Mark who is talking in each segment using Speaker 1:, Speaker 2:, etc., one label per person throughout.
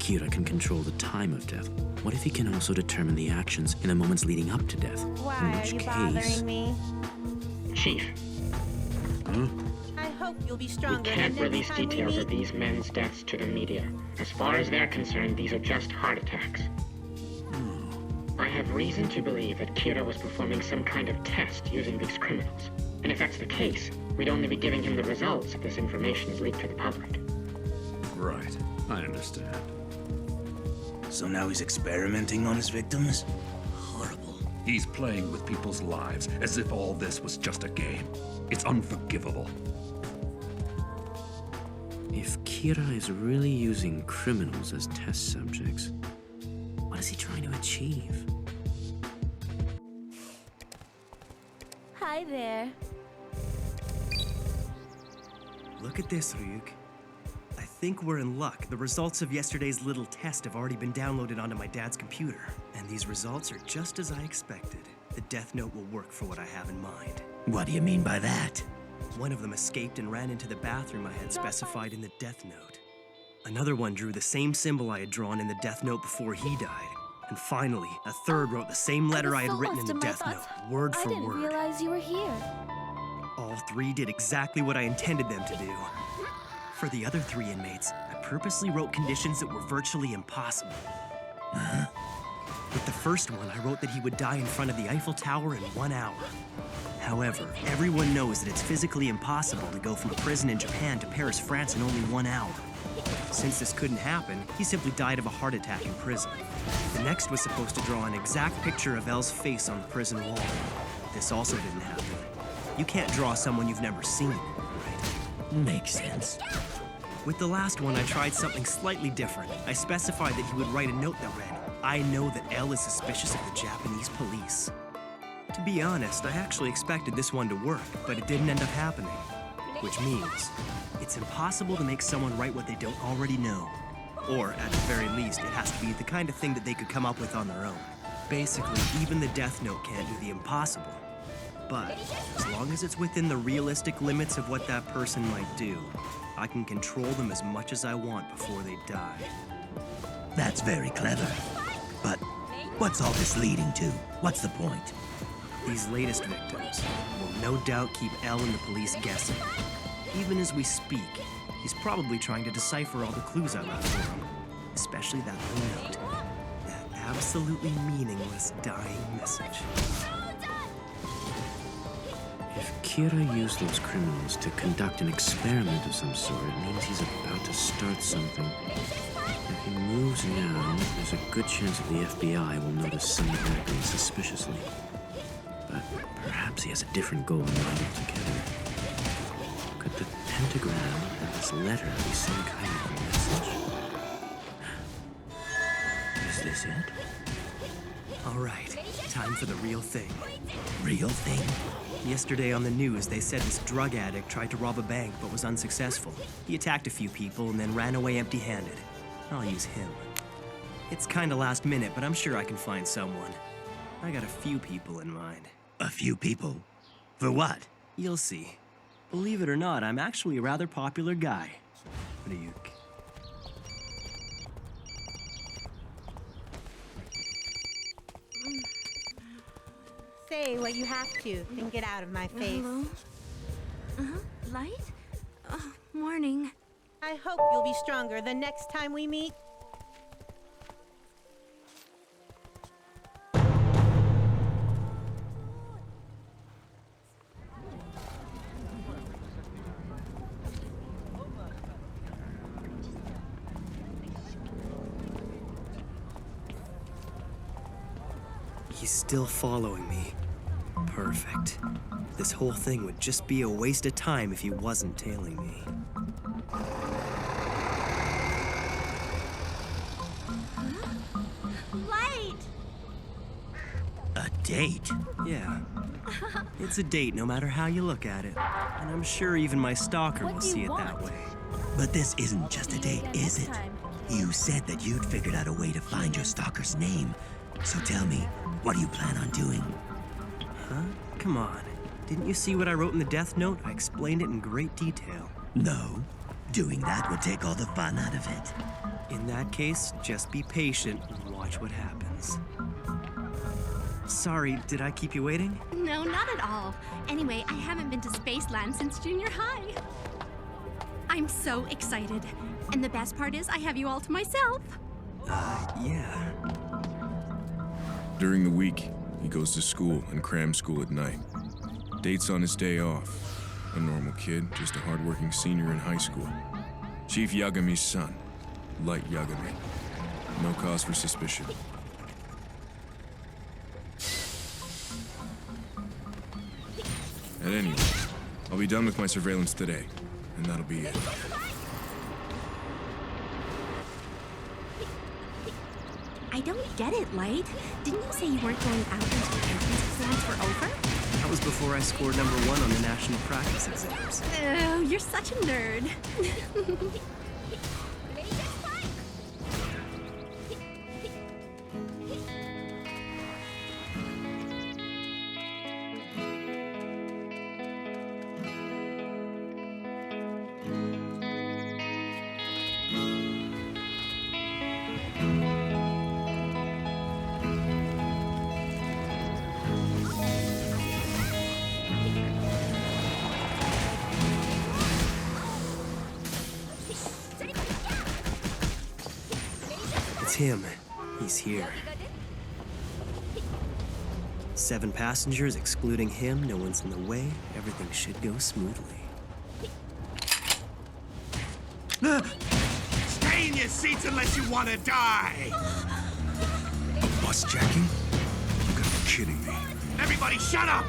Speaker 1: Kira can control the time of death, what if he can also determine the actions in the moments leading up to death?
Speaker 2: Why are you bothering me?
Speaker 3: Chief.
Speaker 2: I hope you'll be
Speaker 3: We
Speaker 2: stronger
Speaker 3: can't
Speaker 2: the next
Speaker 3: release
Speaker 2: time we
Speaker 3: details
Speaker 2: meet.
Speaker 3: of these men's deaths to the media. As far as they're concerned, these are just heart attacks. I have reason to believe that Kira was performing some kind of test using these criminals. And if that's the case, we'd only be giving him the results if this information is leaked to the public.
Speaker 4: Right, I understand.
Speaker 5: So now he's experimenting on his victims? Horrible.
Speaker 4: He's playing with people's lives as if all this was just a game. It's unforgivable.
Speaker 1: If Kira is really using criminals as test subjects, what is he trying to achieve?
Speaker 6: Hi there.
Speaker 7: Look at this, Ryuk. I think we're in luck. The results of yesterday's little test have already been downloaded onto my dad's computer. And these results are just as I expected. The Death Note will work for what I have in mind.
Speaker 5: What do you mean by that?
Speaker 7: One of them escaped and ran into the bathroom I had specified in the Death Note. Another one drew the same symbol I had drawn in the Death Note before he died. And finally, a third wrote the same letter I had written in the Death Note, word for
Speaker 6: I didn't
Speaker 7: word.
Speaker 6: realize you were here.
Speaker 7: All three did exactly what I intended them to do. For the other three inmates, I purposely wrote conditions that were virtually impossible. With the first one, I wrote that he would die in front of the Eiffel Tower in 1 hour. However, everyone knows that it's physically impossible to go from prison in Japan to Paris, France in only 1 hour. Since this couldn't happen, he simply died of a heart attack in prison. The next was supposed to draw an exact picture of Elle's face on the prison wall. This also didn't happen. You can't draw someone you've never seen, right?
Speaker 5: Makes sense.
Speaker 7: With the last one, I tried something slightly different. I specified that he would write a note that read, "I know that Elle is suspicious of the Japanese police." To be honest, I actually expected this one to work, but it didn't end up happening. Which means, it's impossible to make someone write what they don't already know. Or, at the very least, it has to be the kind of thing that they could come up with on their own. Basically, even the Death Note can't do the impossible. But, as long as it's within the realistic limits of what that person might do, I can control them as much as I want before they die.
Speaker 5: That's very clever. But what's all this leading to? What's the point?
Speaker 7: These latest victims will no doubt keep Elle and the police guessing. Even as we speak, he's probably trying to decipher all the clues I left for him. Especially that little note. That absolutely meaningless dying message.
Speaker 1: If Kira used those criminals to conduct an experiment of some sort, it means he's about to start something. If he moves now, there's a good chance that the FBI will notice something acting suspiciously. But perhaps he has a different goal in mind altogether. Could the pentagram and this letter be some kind of message? Is this it?
Speaker 7: All right, time for the real thing.
Speaker 5: Real thing?
Speaker 7: Yesterday on the news, they said this drug addict tried to rob a bank but was unsuccessful. He attacked a few people and then ran away empty-handed. I'll use him. It's kinda last minute, but I'm sure I can find someone. I got a few people in mind.
Speaker 5: A few people? For what?
Speaker 7: You'll see. Believe it or not, I'm actually a rather popular guy. Ryuk.
Speaker 2: Say what you have to, then get out of my face.
Speaker 6: Light? Morning.
Speaker 2: I hope you'll be stronger the next time we meet.
Speaker 7: He's still following me. Perfect. This whole thing would just be a waste of time if he wasn't tailing me.
Speaker 6: Light!
Speaker 5: A date?
Speaker 7: Yeah. It's a date no matter how you look at it. And I'm sure even my stalker
Speaker 6: What
Speaker 7: will
Speaker 6: do you
Speaker 7: see it
Speaker 6: want?
Speaker 7: that way.
Speaker 5: But this isn't just a date, is it?
Speaker 6: Time.
Speaker 5: You said that you'd figured out a way to find your stalker's name. So tell me, what do you plan on doing?
Speaker 7: Huh? Come on. Didn't you see what I wrote in the Death Note? I explained it in great detail.
Speaker 5: No. Doing that would take all the fun out of it.
Speaker 7: In that case, just be patient and watch what happens. Sorry, did I keep you waiting?
Speaker 6: No, not at all. Anyway, I haven't been to Spaceland since junior high. I'm so excited. And the best part is I have you all to myself.
Speaker 7: Yeah.
Speaker 8: During the week, he goes to school and cram school at night. Dates on his day off. A normal kid, just a hardworking senior in high school. Chief XiaoMae's son, Light XiaoMae. No cause for suspicion. At any rate, I'll be done with my surveillance today, and that'll be it.
Speaker 6: I don't get it, Light. Didn't you say you weren't going out until the entrance exams were over?
Speaker 7: That was before I scored #1 on the national practice exams.
Speaker 6: Oh, you're such a nerd.
Speaker 7: It's him. He's here. 7 passengers, excluding him. No one's in the way. Everything should go smoothly.
Speaker 9: Stay in your seats unless you want to die!
Speaker 8: Bus jacking? You gotta be kidding me.
Speaker 9: Everybody shut up!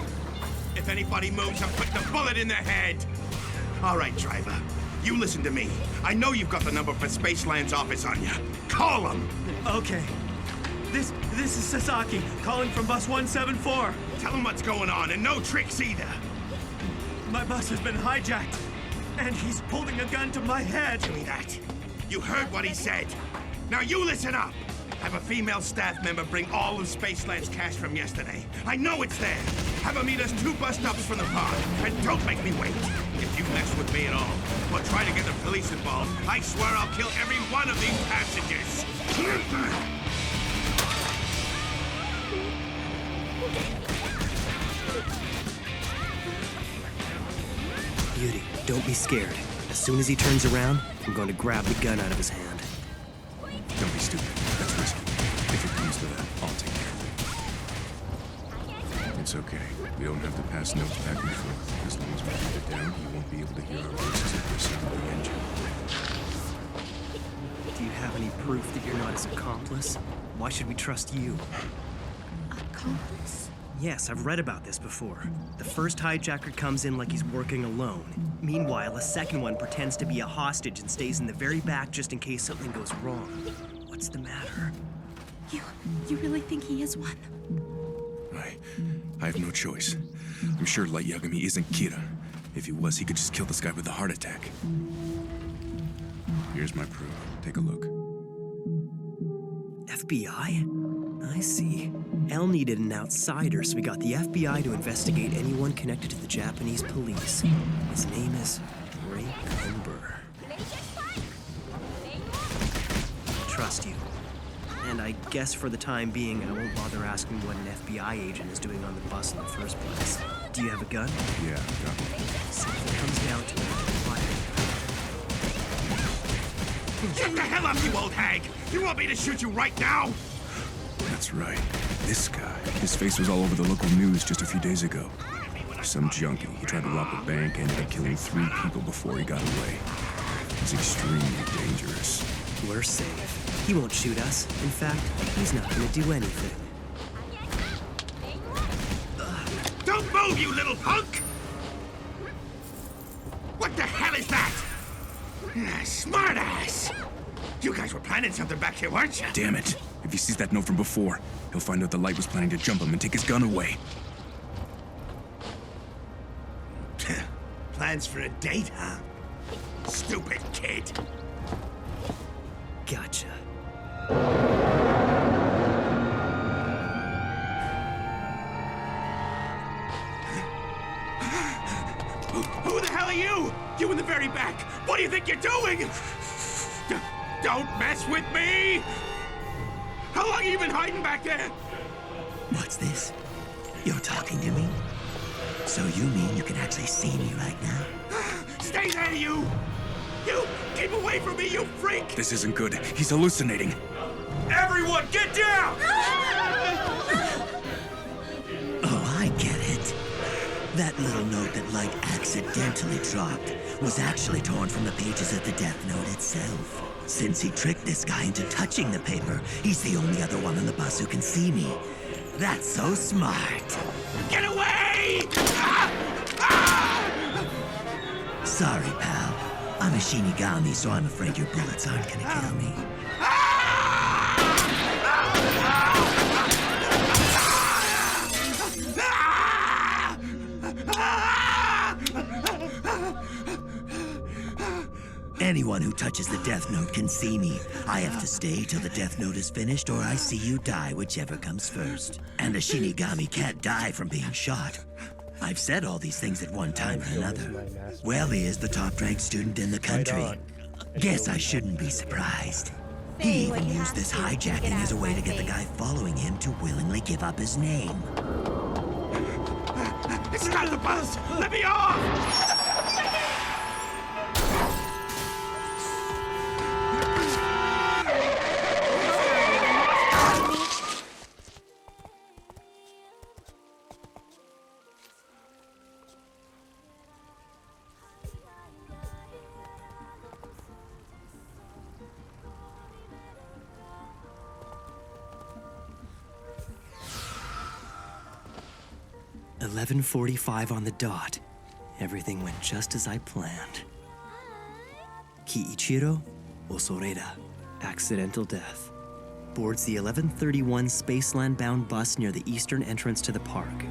Speaker 9: If anybody moves, I'm putting a bullet in their head! All right, driver. You listen to me. I know you've got the number for Spaceland's office on you. Call them!
Speaker 7: Okay. This is Sasaki, calling from bus 174.
Speaker 9: Tell them what's going on, and no tricks either.
Speaker 7: My bus has been hijacked, and he's holding a gun to my head.
Speaker 9: Give me that. You heard what he said. Now you listen up. Have a female staff member bring all of Spaceland's cash from yesterday. I know it's there. Have her meet us 2 bus stops from the park. And don't make me wait. If you mess with me at all, or try to get the police involved, I swear I'll kill every one of these passengers.
Speaker 7: Beauty, don't be scared. As soon as he turns around, I'm going to grab the gun out of his hand.
Speaker 8: Don't be stupid. That's risky. If it comes to that, I'll take care of it. It's okay. We don't have to pass notes back and forth. As long as we keep it down, he won't be able to hear our voices if we sound the engine.
Speaker 7: Do you have any proof that you're not his accomplice? Why should we trust you?
Speaker 6: Accomplice?
Speaker 7: Yes, I've read about this before. The first hijacker comes in like he's working alone. Meanwhile, a second one pretends to be a hostage and stays in the very back just in case something goes wrong. What's the matter?
Speaker 6: You really think he is one?
Speaker 8: I have no choice. I'm sure Light XiaoMae isn't Kira. If he was, he could just kill this guy with a heart attack. Here's my proof. Take a look.
Speaker 7: FBI? I see. Elle needed an outsider, so we got the FBI to investigate anyone connected to the Japanese police. His name is Ray Cumber. Trust you. And I guess for the time being, I won't bother asking what an FBI agent is doing on the bus in the first place. Do you have a gun?
Speaker 8: Yeah, got it.
Speaker 7: So if it comes down to it, fire.
Speaker 9: Shut the hell up, you old hag! You want me to shoot you right now?
Speaker 8: That's right. This guy. His face was all over the local news just a few days ago. Some junkie. He tried to rob a bank and ended up killing 3 people before he got away. He's extremely dangerous.
Speaker 7: We're safe. He won't shoot us. In fact, he's not gonna do anything.
Speaker 9: Don't move, you little punk! What the hell is that? Smartass! You guys were planning something back here, weren't you?
Speaker 8: Damn it. If he sees that note from before, he'll find out the Light was planning to jump him and take his gun away.
Speaker 9: Plans for a date, huh? Stupid kid.
Speaker 7: Gotcha.
Speaker 9: Who the hell are you? You in the very back. What do you think you're doing? Don't mess with me! How long have you been hiding back there?
Speaker 5: What's this? You're talking to me? So you mean you can actually see me right now?
Speaker 9: Stay there, you! You! Keep away from me, you freak!
Speaker 8: This isn't good. He's hallucinating.
Speaker 4: Everyone, get down!
Speaker 5: Oh, I get it. That little note that Light accidentally dropped was actually torn from the pages of the Death Note itself. Since he tricked this guy into touching the paper, he's the only other one on the bus who can see me. That's so smart.
Speaker 9: Get away!
Speaker 5: Sorry, pal. I'm a Shinigami, so I'm afraid your bullets aren't gonna kill me. Anyone who touches the Death Note can see me. I have to stay till the Death Note is finished, or I see you die, whichever comes first. And a Shinigami can't die from being shot. I've said all these things at one time or another. Well, he is the top-ranked student in the country. Guess I shouldn't be surprised. He even used this hijacking as a way to get the guy following him to willingly give up his name.
Speaker 9: It's not the bus! Let me off!
Speaker 7: 11:45 on the dot. Everything went just as I planned. Kiichiro Osoreda, accidental death. Boards the 11:31 Spaceland-bound bus near the eastern entrance to the park.